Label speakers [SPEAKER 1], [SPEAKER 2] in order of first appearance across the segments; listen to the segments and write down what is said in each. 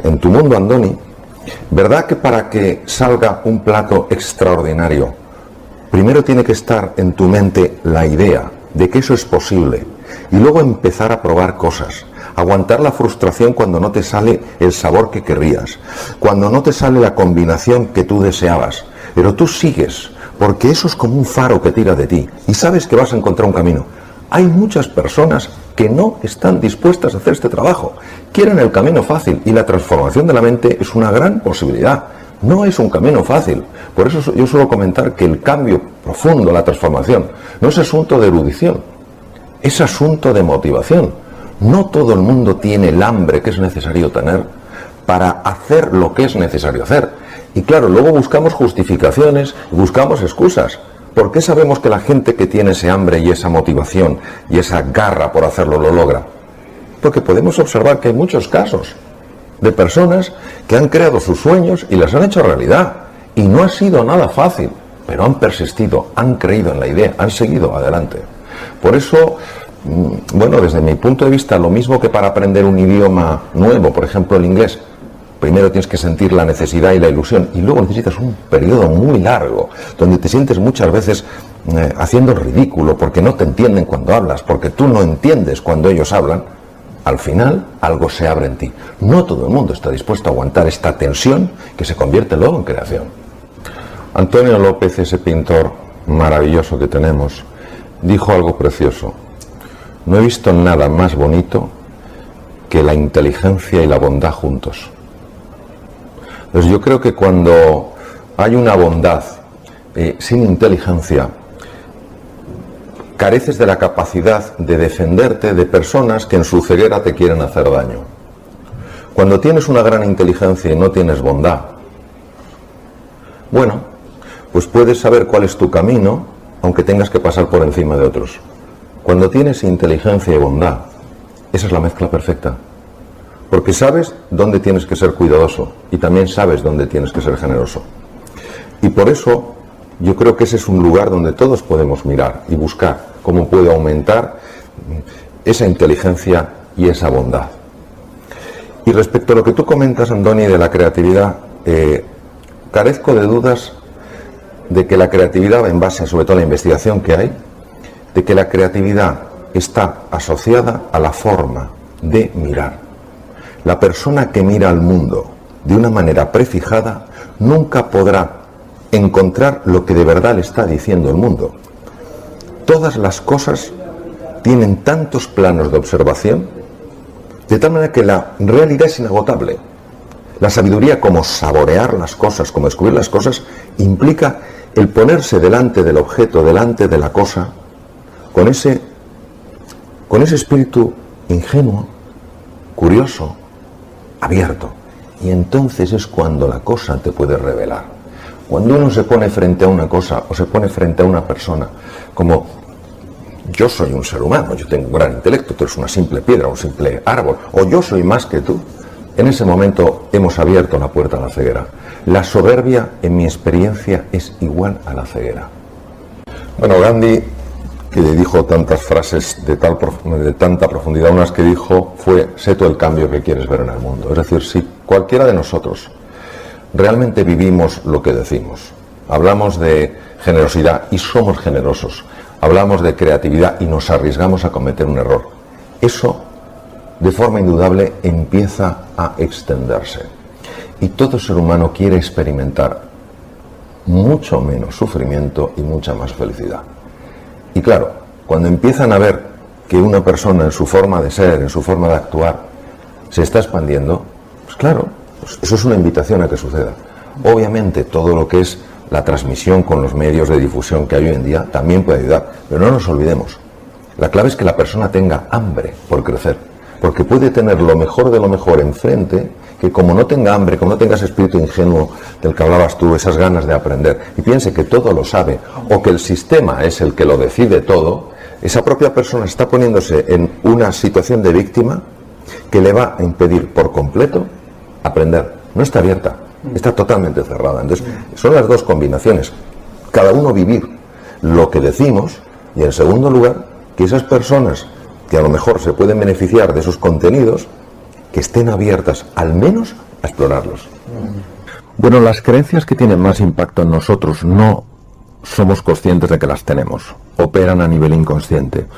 [SPEAKER 1] en tu mundo, Andoni, ¿verdad que para que salga un plato extraordinario, primero tiene que estar en tu mente la idea de que eso es posible y luego empezar a probar cosas? Aguantar la frustración cuando no te sale el sabor que querrías, cuando no te sale la combinación que tú deseabas, pero tú sigues, porque eso es como un faro que tira de ti y sabes que vas a encontrar un camino. Hay muchas personas que no están dispuestas a hacer este trabajo, quieren el camino fácil, y la transformación de la mente es una gran posibilidad. No es un camino fácil. Por eso yo suelo comentar que el cambio profundo, la transformación, no es asunto de erudición, es asunto de motivación. No todo el mundo tiene el hambre que es necesario tener para hacer lo que es necesario hacer. Y claro, luego buscamos justificaciones, buscamos excusas. ¿Por qué sabemos que la gente que tiene ese hambre y esa motivación y esa garra por hacerlo lo logra? Porque podemos observar que hay muchos casos de personas que han creado sus sueños y las han hecho realidad. Y no ha sido nada fácil, pero han persistido, han creído en la idea, han seguido adelante. Por eso, bueno, desde mi punto de vista, lo mismo que para aprender un idioma nuevo, por ejemplo el inglés, primero tienes que sentir la necesidad y la ilusión, y luego necesitas un periodo muy largo, donde te sientes muchas veces haciendo el ridículo, porque no te entienden cuando hablas, porque tú no entiendes cuando ellos hablan. Al final, algo se abre en ti. No todo el mundo está dispuesto a aguantar esta tensión que se convierte luego en creación. Antonio López, ese pintor maravilloso que tenemos, dijo algo precioso. No he visto nada más bonito que la inteligencia y la bondad juntos. Entonces yo creo que cuando hay una bondad sin inteligencia, careces de la capacidad de defenderte de personas que en su ceguera te quieren hacer daño. Cuando tienes una gran inteligencia y no tienes bondad, bueno, pues puedes saber cuál es tu camino, aunque tengas que pasar por encima de otros. Cuando tienes inteligencia y bondad, esa es la mezcla perfecta. Porque sabes dónde tienes que ser cuidadoso y también sabes dónde tienes que ser generoso. Y por eso yo creo que ese es un lugar donde todos podemos mirar y buscar cómo puedo aumentar esa inteligencia y esa bondad. Y respecto a lo que tú comentas, Andoni, de la creatividad, carezco de dudas de que la creatividad, en base a sobre todo a la investigación que hay, de que la creatividad está asociada a la forma de mirar. La persona que mira al mundo de una manera prefijada nunca podrá encontrar lo que de verdad le está diciendo el mundo. Todas las cosas tienen tantos planos de observación, de tal manera que la realidad es inagotable. La sabiduría, como saborear las cosas, como descubrir las cosas, implica el ponerse delante del objeto, delante de la cosa, con ese espíritu ingenuo, curioso, abierto. Y entonces es cuando la cosa te puede revelar. Cuando uno se pone frente a una cosa o se pone frente a una persona, como yo soy un ser humano, yo tengo un gran intelecto, tú eres una simple piedra, un simple árbol, o yo soy más que tú, en ese momento hemos abierto la puerta a la ceguera. La soberbia, en mi experiencia, es igual a la ceguera. Bueno, Gandhi, que dijo tantas frases de tanta profundidad, unas que dijo fue: sé tú el cambio que quieres ver en el mundo. Es decir, si cualquiera de nosotros realmente vivimos lo que decimos, hablamos de generosidad y somos generosos, hablamos de creatividad y nos arriesgamos a cometer un error, eso de forma indudable empieza a extenderse. Y todo ser humano quiere experimentar mucho menos sufrimiento y mucha más felicidad. Y claro, cuando empiezan a ver que una persona en su forma de ser, en su forma de actuar, se está expandiendo, pues claro, pues eso es una invitación a que suceda. Obviamente todo lo que es la transmisión con los medios de difusión que hay hoy en día también puede ayudar, pero no nos olvidemos. La clave es que la persona tenga hambre por crecer, porque puede tener lo mejor de lo mejor enfrente, que como no tenga hambre, como no tenga ese espíritu ingenuo del que hablabas tú, esas ganas de aprender, y piense que todo lo sabe, o que el sistema es el que lo decide todo, esa propia persona está poniéndose en una situación de víctima que le va a impedir por completo aprender. No está abierta, está totalmente cerrada. Entonces, son las dos combinaciones. Cada uno vivir lo que decimos, y en segundo lugar, que esas personas que a lo mejor se pueden beneficiar de esos contenidos, que estén abiertas al menos a explorarlos.
[SPEAKER 2] Bueno, las creencias que tienen más impacto en nosotros no somos conscientes de que las tenemos, operan a nivel inconsciente.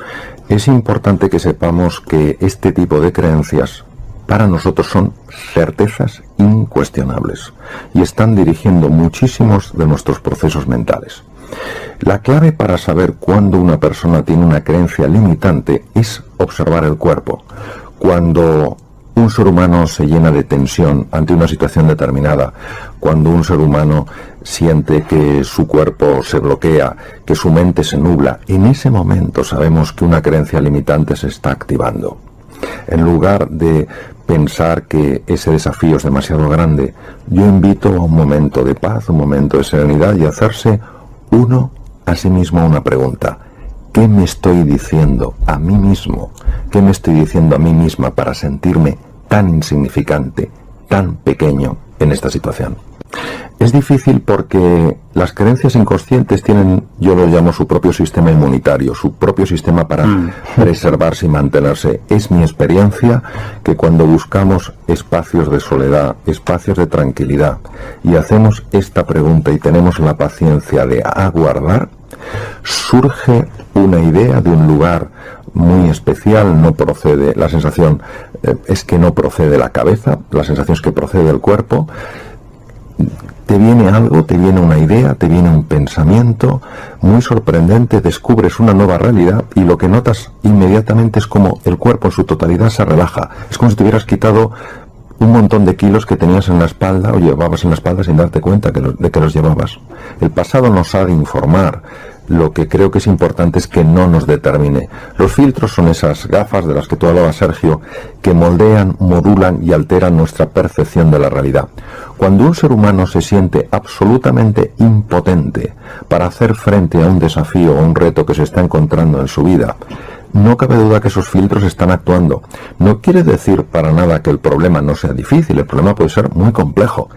[SPEAKER 2] Es importante que sepamos que este tipo de creencias para nosotros son certezas incuestionables y están dirigiendo muchísimos de nuestros procesos mentales. La clave para saber cuándo una persona tiene una creencia limitante es observar el cuerpo. Cuando un ser humano se llena de tensión ante una situación determinada, cuando un ser humano siente que su cuerpo se bloquea, que su mente se nubla, en ese momento sabemos que una creencia limitante se está activando. En lugar de pensar que ese desafío es demasiado grande, yo invito a un momento de paz, un momento de serenidad y hacerse uno a sí mismo una pregunta. ¿Qué me estoy diciendo a mí mismo? ¿Qué me estoy diciendo a mí misma para sentirme tan insignificante, tan pequeño en esta situación? Es difícil porque las creencias inconscientes tienen, yo lo llamo, su propio sistema inmunitario, su propio sistema para preservarse y mantenerse. Es mi experiencia que cuando buscamos espacios de soledad, espacios de tranquilidad, y hacemos esta pregunta y tenemos la paciencia de aguardar, surge una idea de un lugar muy especial. No procede, la sensación es que no procede de la cabeza, la sensación es que procede del cuerpo. Te viene algo, te viene una idea, te viene un pensamiento muy sorprendente, descubres una nueva realidad y lo que notas inmediatamente es como el cuerpo en su totalidad se relaja. Es como si te hubieras quitado un montón de kilos que tenías en la espalda o llevabas en la espalda sin darte cuenta de que los llevabas. El pasado nos ha de informar. Lo que creo que es importante es que no nos determine. Los filtros son esas gafas de las que tú hablabas, Sergio, que moldean, modulan y alteran nuestra percepción de la realidad. Cuando un ser humano se siente absolutamente impotente para hacer frente a un desafío o un reto que se está encontrando en su vida, no cabe duda que esos filtros están actuando. No quiere decir para nada que el problema no sea difícil, el problema puede ser muy complejo.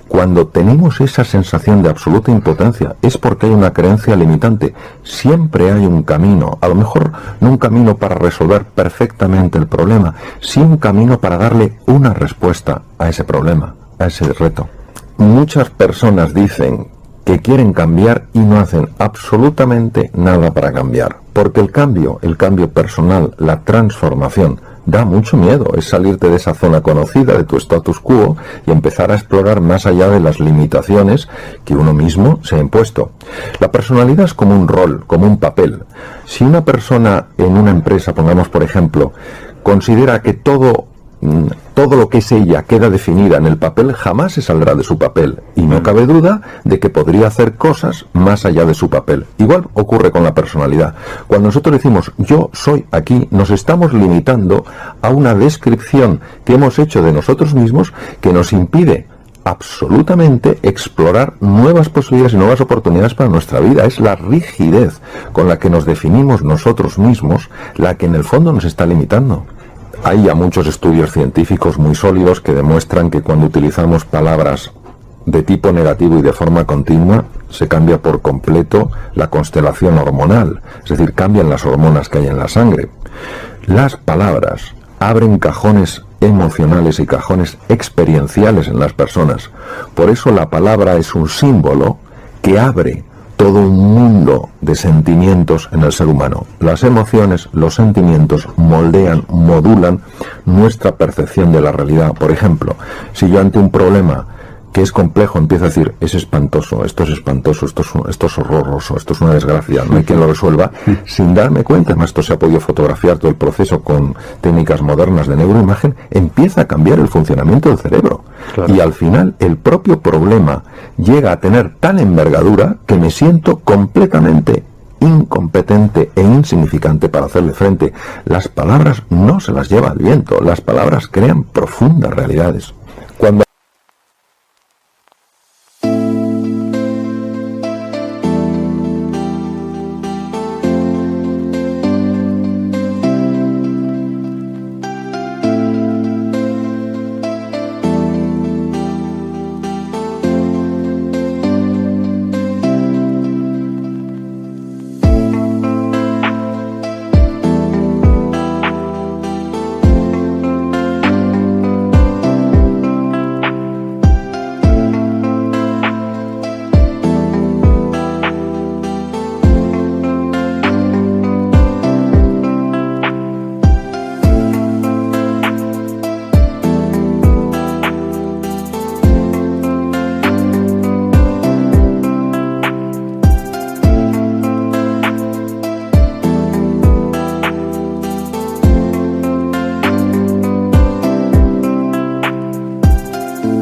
[SPEAKER 2] Cuando tenemos esa sensación de absoluta impotencia es porque hay una creencia limitante. Siempre hay un camino, a lo mejor no un camino para resolver perfectamente el problema, sí un camino para darle una respuesta a ese problema, a ese reto. Muchas personas dicen que quieren cambiar y no hacen absolutamente nada para cambiar, porque el cambio personal, la transformación, da mucho miedo. Es salirte de esa zona conocida, de tu status quo, y empezar a explorar más allá de las limitaciones que uno mismo se ha impuesto. La personalidad es como un rol, como un papel. Si una persona en una empresa, pongamos por ejemplo, considera que todo lo que es ella queda definida en el papel, jamás se saldrá de su papel, y no cabe duda de que podría hacer cosas más allá de su papel. Igual ocurre con la personalidad. Cuando nosotros decimos yo soy aquí, nos estamos limitando a una descripción que hemos hecho de nosotros mismos que nos impide absolutamente explorar nuevas posibilidades y nuevas oportunidades para nuestra vida. Es la rigidez con la que nos definimos nosotros mismos la que en el fondo nos está limitando. Hay ya muchos estudios científicos muy sólidos que demuestran que cuando utilizamos palabras de tipo negativo y de forma continua, se cambia por completo la constelación hormonal, es decir, cambian las hormonas que hay en la sangre. Las palabras abren cajones emocionales y cajones experienciales en las personas. Por eso la palabra es un símbolo que abre todo un mundo de sentimientos en el ser humano. Las emociones, los sentimientos moldean, modulan nuestra percepción de la realidad. Por ejemplo, si yo ante un problema que es complejo empiezo a decir es espantoso, esto es horroroso, esto es una desgracia, no hay quien lo resuelva, sin darme cuenta, además esto se ha podido fotografiar todo el proceso con técnicas modernas de neuroimagen, empieza a cambiar el funcionamiento del cerebro. Claro. Y al final el propio problema llega a tener tal envergadura que me siento completamente incompetente e insignificante para hacerle frente. Las palabras no se las lleva el viento, las palabras crean profundas realidades. Cuando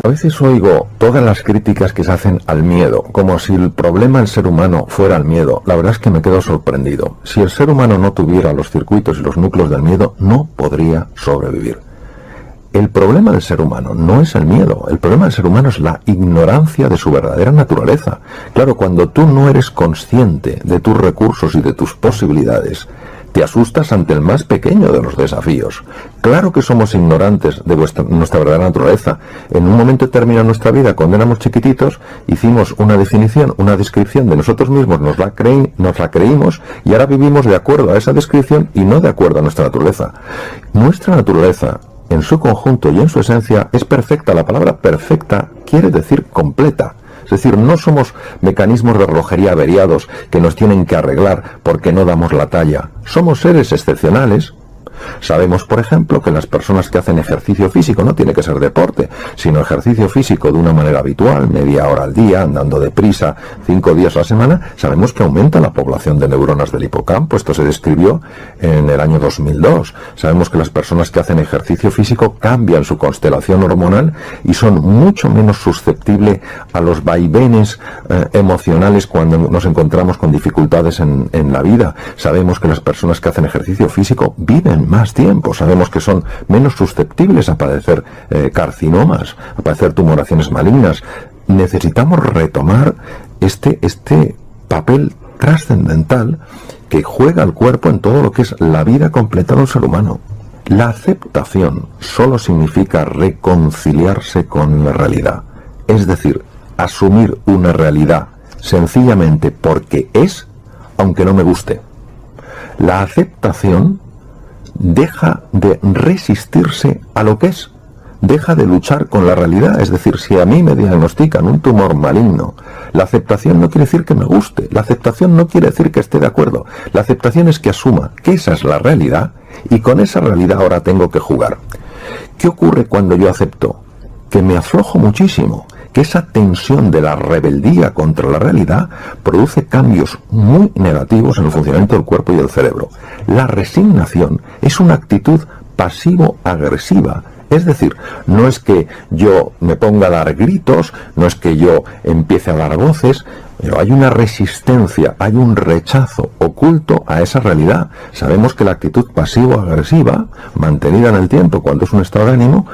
[SPEAKER 2] A veces oigo todas las críticas que se hacen al miedo, como si el problema del ser humano fuera el miedo. La verdad es que me quedo sorprendido. Si el ser humano no tuviera los circuitos y los núcleos del miedo, no podría sobrevivir. El problema del ser humano no es el miedo, el problema del ser humano es la ignorancia de su verdadera naturaleza. Claro, cuando tú no eres consciente de tus recursos y de tus posibilidades, te asustas ante el más pequeño de los desafíos. Claro que somos ignorantes de nuestra verdadera naturaleza. En un momento determinado de nuestra vida, cuando éramos chiquititos, hicimos una definición, una descripción de nosotros mismos, nos la creímos y ahora vivimos de acuerdo a esa descripción y no de acuerdo a nuestra naturaleza. Nuestra naturaleza, en su conjunto y en su esencia, es perfecta. La palabra perfecta quiere decir completa. Es decir, no somos mecanismos de relojería averiados que nos tienen que arreglar porque no damos la talla. Somos seres excepcionales. Sabemos, por ejemplo, que las personas que hacen ejercicio físico, no tiene que ser deporte, sino ejercicio físico de una manera habitual, media hora al día, andando deprisa, 5 días a la semana, sabemos que aumenta la población de neuronas del hipocampo. Esto se describió en el año 2002. Sabemos que las personas que hacen ejercicio físico cambian su constelación hormonal y son mucho menos susceptibles a los vaivenes emocionales cuando nos encontramos con dificultades en la vida. Sabemos que las personas que hacen ejercicio físico viven más tiempo. Sabemos que son menos susceptibles a padecer carcinomas, a padecer tumoraciones malignas. Necesitamos retomar este papel trascendental que juega el cuerpo en todo lo que es la vida completa de un ser humano. La aceptación solo significa reconciliarse con la realidad, es decir, asumir una realidad sencillamente porque es, aunque no me guste. La aceptación deja de resistirse a lo que es, deja de luchar con la realidad. Es decir, si a mí me diagnostican un tumor maligno, la aceptación no quiere decir que me guste, la aceptación no quiere decir que esté de acuerdo, la aceptación es que asuma que esa es la realidad y con esa realidad ahora tengo que jugar. ¿Qué ocurre cuando yo acepto? Que me aflojo muchísimo, que esa tensión de la rebeldía contra la realidad produce cambios muy negativos en el funcionamiento del cuerpo y del cerebro. La resignación es una actitud pasivo-agresiva. Es decir, no es que yo me ponga a dar gritos, no es que yo empiece a dar voces, pero hay una resistencia, hay un rechazo oculto a esa realidad. Sabemos que la actitud pasivo-agresiva, mantenida en el tiempo cuando es un estado de ánimo,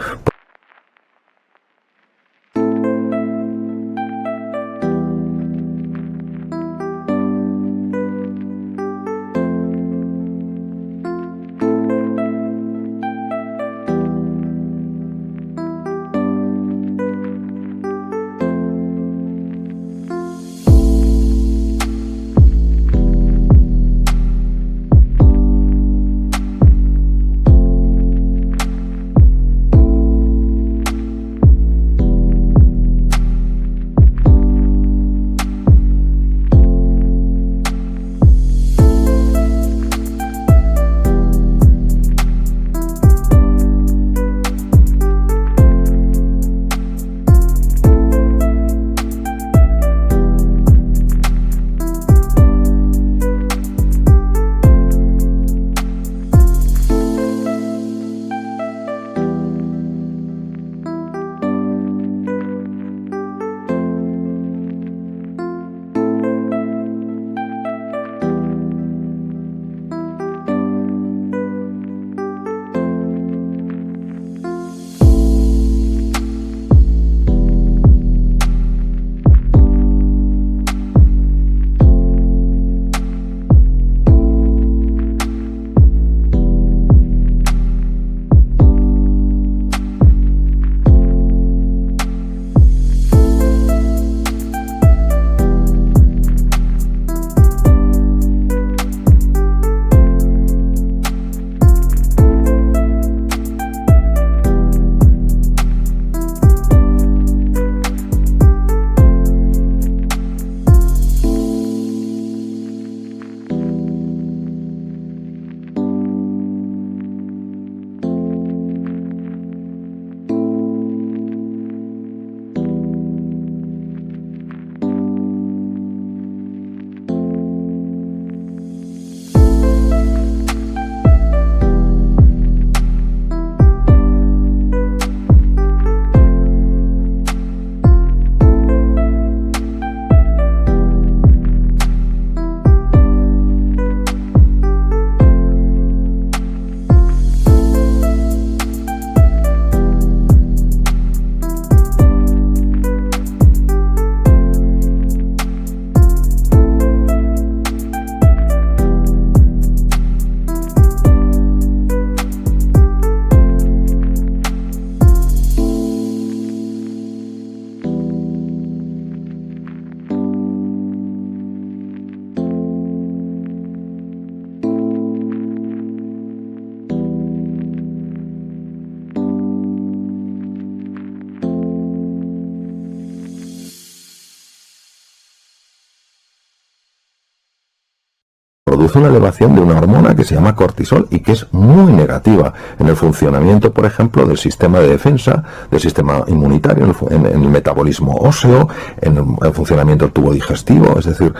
[SPEAKER 2] produce una elevación de una hormona que se llama cortisol y que es muy negativa en el funcionamiento, por ejemplo, del sistema de defensa, del sistema inmunitario, en el metabolismo óseo, en el funcionamiento del tubo digestivo. Es decir,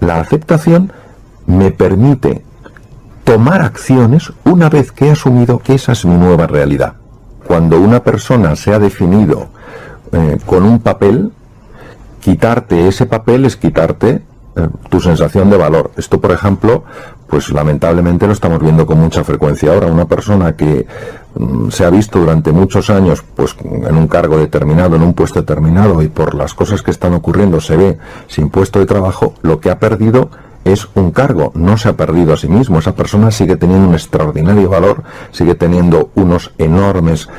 [SPEAKER 2] la aceptación me permite tomar acciones una vez que he asumido que esa es mi nueva realidad. Cuando una persona se ha definido con un papel, quitarte ese papel es quitarte tu sensación de valor. Esto, por ejemplo, pues lamentablemente lo estamos viendo con mucha frecuencia ahora. Una persona que se ha visto durante muchos años pues en un cargo determinado, en un puesto determinado, y por las cosas que están ocurriendo se ve sin puesto de trabajo, lo que ha perdido es un cargo, no se ha perdido a sí mismo. Esa persona sigue teniendo un extraordinario valor, sigue teniendo unos enormes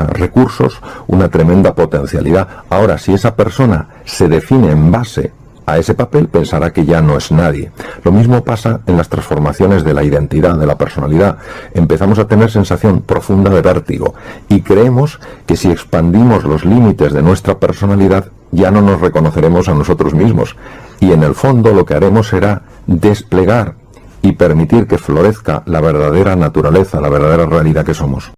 [SPEAKER 2] recursos, una tremenda potencialidad. Ahora, si esa persona se define en base a ese papel, pensará que ya no es nadie. Lo mismo pasa en las transformaciones de la identidad, de la personalidad. Empezamos a tener sensación profunda de vértigo y creemos que si expandimos los límites de nuestra personalidad ya no nos reconoceremos a nosotros mismos, y en el fondo lo que haremos será desplegar y permitir que florezca la verdadera naturaleza, la verdadera realidad que somos.